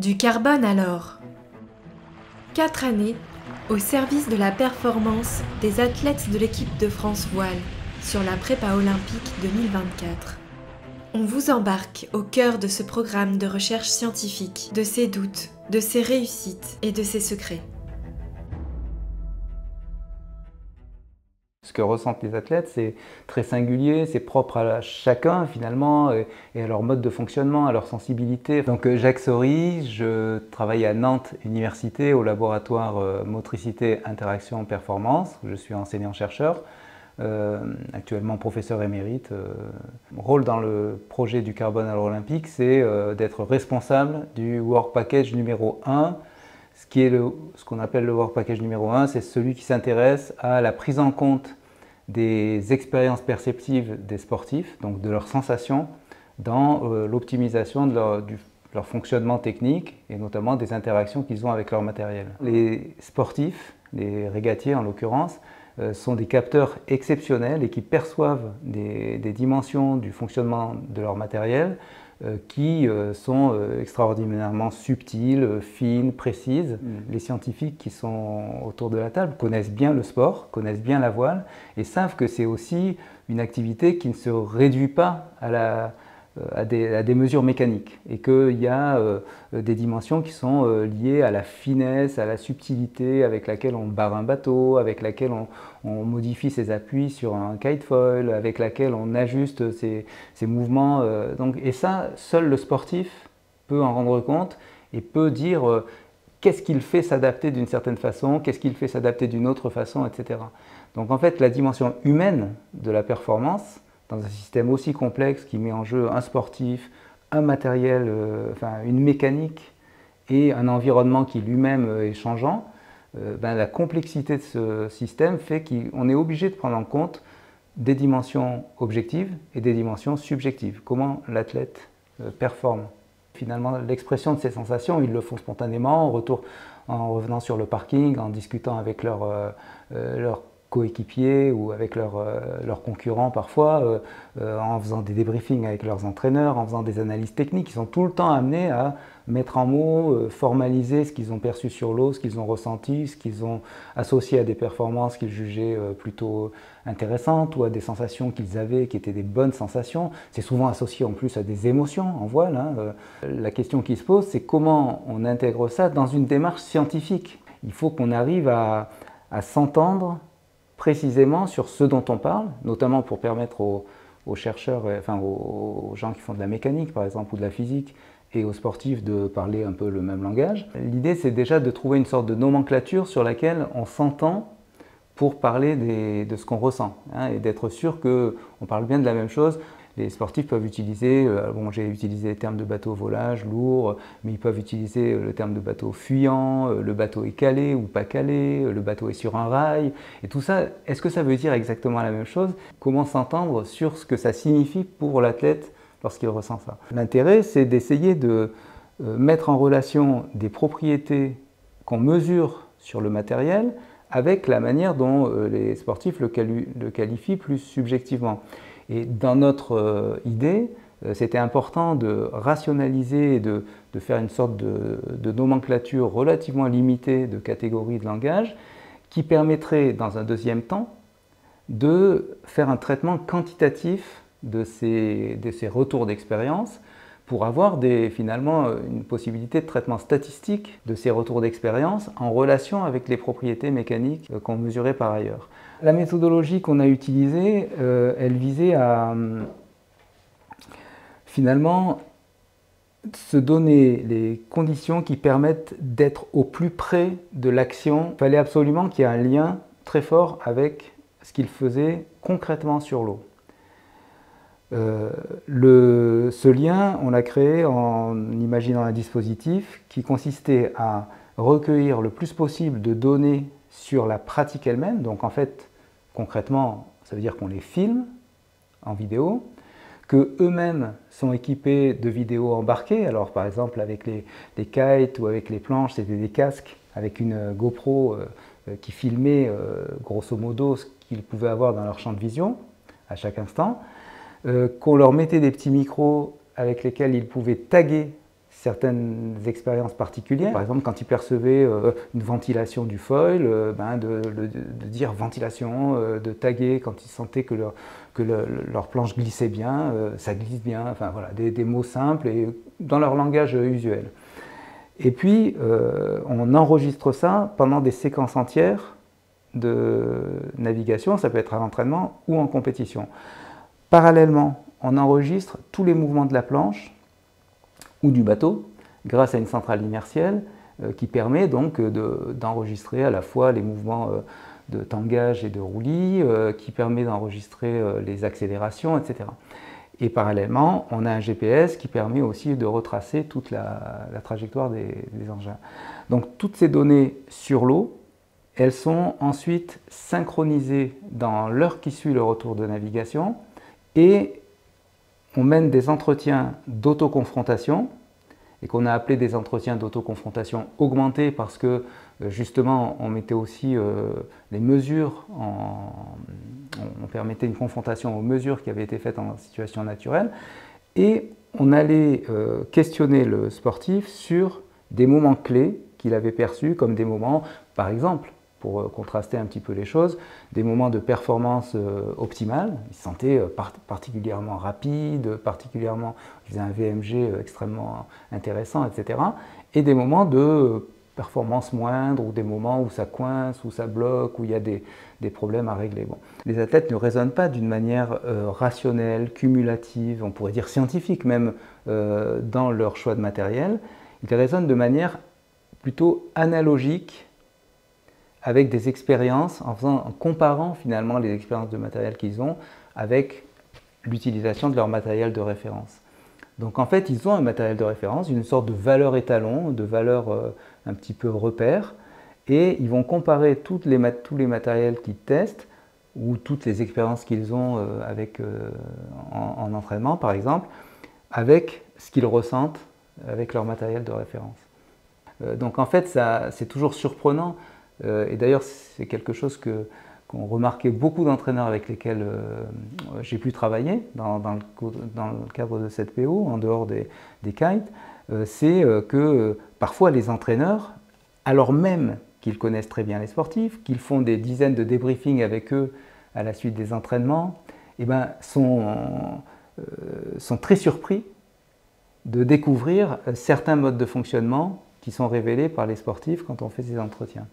Du carbone alors. 4 années au service de la performance des athlètes de l'équipe de France Voile sur la prépa olympique 2024. On vous embarque au cœur de ce programme de recherche scientifique, de ses doutes, de ses réussites et de ses secrets. Ce que ressentent les athlètes, c'est très singulier, c'est propre à chacun finalement et à leur mode de fonctionnement, à leur sensibilité. Donc Jacques Sory, je travaille à Nantes Université au laboratoire Motricité, Interaction, Performance. Je suis enseignant-chercheur, actuellement professeur émérite. Mon rôle dans le projet du carbone à l'Olympique, c'est d'être responsable du Work Package numéro 1. Ce qu'on appelle le Work Package numéro 1, c'est celui qui s'intéresse à la prise en compte des expériences perceptives des sportifs, donc de leurs sensations, dans l'optimisation de leur fonctionnement technique et notamment des interactions qu'ils ont avec leur matériel. Les sportifs, les régatiers en l'occurrence, sont des capteurs exceptionnels et qui perçoivent des dimensions du fonctionnement de leur matériel qui sont extraordinairement subtiles, fines, précises. Les scientifiques qui sont autour de la table connaissent bien le sport, connaissent bien la voile et savent que c'est aussi une activité qui ne se réduit pas à des mesures mécaniques et qu'il y a des dimensions qui sont liées à la finesse, à la subtilité avec laquelle on barre un bateau, avec laquelle on modifie ses appuis sur un kitefoil, avec laquelle on ajuste ses mouvements. Et ça, seul le sportif peut en rendre compte et peut dire qu'est-ce qu'il fait s'adapter d'une certaine façon, qu'est-ce qu'il fait s'adapter d'une autre façon, etc. Donc en fait, la dimension humaine de la performance, dans un système aussi complexe qui met en jeu un sportif, un matériel, une mécanique et un environnement qui lui-même est changeant, la complexité de ce système fait qu'on est obligé de prendre en compte des dimensions objectives et des dimensions subjectives. Comment l'athlète performe. Finalement, l'expression de ces sensations, ils le font spontanément en revenant sur le parking, en discutant avec leur coéquipiers ou avec leurs concurrents parfois, en faisant des débriefings avec leurs entraîneurs, en faisant des analyses techniques. Ils sont tout le temps amenés à mettre en mots, formaliser ce qu'ils ont perçu sur l'eau, ce qu'ils ont ressenti, ce qu'ils ont associé à des performances qu'ils jugeaient plutôt intéressantes ou à des sensations qu'ils avaient qui étaient des bonnes sensations. C'est souvent associé en plus à des émotions en voile. La question qui se pose, c'est comment on intègre ça dans une démarche scientifique. Il faut qu'on arrive à s'entendre précisément sur ce dont on parle, notamment pour permettre aux chercheurs, aux gens qui font de la mécanique par exemple ou de la physique et aux sportifs de parler un peu le même langage. L'idée c'est déjà de trouver une sorte de nomenclature sur laquelle on s'entend pour parler de ce qu'on ressent et d'être sûr qu'on parle bien de la même chose. Les sportifs peuvent utiliser, j'ai utilisé les termes de bateau volage, lourd, mais ils peuvent utiliser le terme de bateau fuyant, le bateau est calé ou pas calé, le bateau est sur un rail. Et tout ça, est-ce que ça veut dire exactement la même chose? Comment s'entendre sur ce que ça signifie pour l'athlète lorsqu'il ressent ça? L'intérêt, c'est d'essayer de mettre en relation des propriétés qu'on mesure sur le matériel avec la manière dont les sportifs le qualifient plus subjectivement. Et dans notre idée, c'était important de rationaliser et de faire une sorte de nomenclature relativement limitée de catégories de langage qui permettrait, dans un deuxième temps, de faire un traitement quantitatif de ces retours d'expérience pour avoir finalement une possibilité de traitement statistique de ces retours d'expérience en relation avec les propriétés mécaniques qu'on mesurait par ailleurs. La méthodologie qu'on a utilisée, elle visait à finalement se donner les conditions qui permettent d'être au plus près de l'action. Il fallait absolument qu'il y ait un lien très fort avec ce qu'il faisait concrètement sur l'eau. Ce lien, on l'a créé en imaginant un dispositif qui consistait à recueillir le plus possible de données sur la pratique elle-même. Donc en fait, concrètement, ça veut dire qu'on les filme en vidéo, qu'eux-mêmes sont équipés de vidéos embarquées. Alors par exemple avec les kites ou avec les planches, c'était des casques avec une GoPro qui filmait grosso modo ce qu'ils pouvaient avoir dans leur champ de vision à chaque instant. Qu'on leur mettait des petits micros avec lesquels ils pouvaient taguer certaines expériences particulières. Par exemple, quand ils percevaient une ventilation du foil, de dire ventilation, de taguer quand ils sentaient que leur planche glissait bien, ça glisse bien, enfin voilà, des mots simples et dans leur langage usuel. Et puis, on enregistre ça pendant des séquences entières de navigation, ça peut être à l'entraînement ou en compétition. Parallèlement, on enregistre tous les mouvements de la planche ou du bateau grâce à une centrale inertielle qui permet donc d'enregistrer à la fois les mouvements de tangage et de roulis, qui permet d'enregistrer les accélérations, etc. Et parallèlement, on a un GPS qui permet aussi de retracer toute la trajectoire des engins. Donc toutes ces données sur l'eau, elles sont ensuite synchronisées dans l'heure qui suit le retour de navigation et on mène des entretiens d'autoconfrontation et qu'on a appelé des entretiens d'autoconfrontation augmentés parce que justement on mettait aussi les mesures, on permettait une confrontation aux mesures qui avaient été faites en situation naturelle et on allait questionner le sportif sur des moments clés qu'il avait perçus comme des moments, par exemple, pour contraster un petit peu les choses, des moments de performance optimale. Il se sentait particulièrement rapide, particulièrement, il faisait un VMG extrêmement intéressant, etc. Et des moments de performance moindre, ou des moments où ça coince, où ça bloque, où il y a des problèmes à régler. Bon. Les athlètes ne raisonnent pas d'une manière rationnelle, cumulative, on pourrait dire scientifique même, dans leur choix de matériel. Ils raisonnent de manière plutôt analogique, avec des expériences, en comparant finalement les expériences de matériel qu'ils ont avec l'utilisation de leur matériel de référence. Donc en fait, ils ont un matériel de référence, une sorte de valeur étalon, de valeur un petit peu repère, et ils vont comparer tous les matériels qu'ils testent, ou toutes les expériences qu'ils ont en entraînement par exemple, avec ce qu'ils ressentent avec leur matériel de référence. Donc en fait, c'est toujours surprenant. Et d'ailleurs, c'est quelque chose qu'ont remarqué beaucoup d'entraîneurs avec lesquels j'ai pu travailler dans le cadre de cette PO, en dehors des kites, c'est que parfois les entraîneurs, alors même qu'ils connaissent très bien les sportifs, qu'ils font des dizaines de débriefings avec eux à la suite des entraînements, eh ben, sont très surpris de découvrir certains modes de fonctionnement qui sont révélés par les sportifs quand on fait ces entretiens.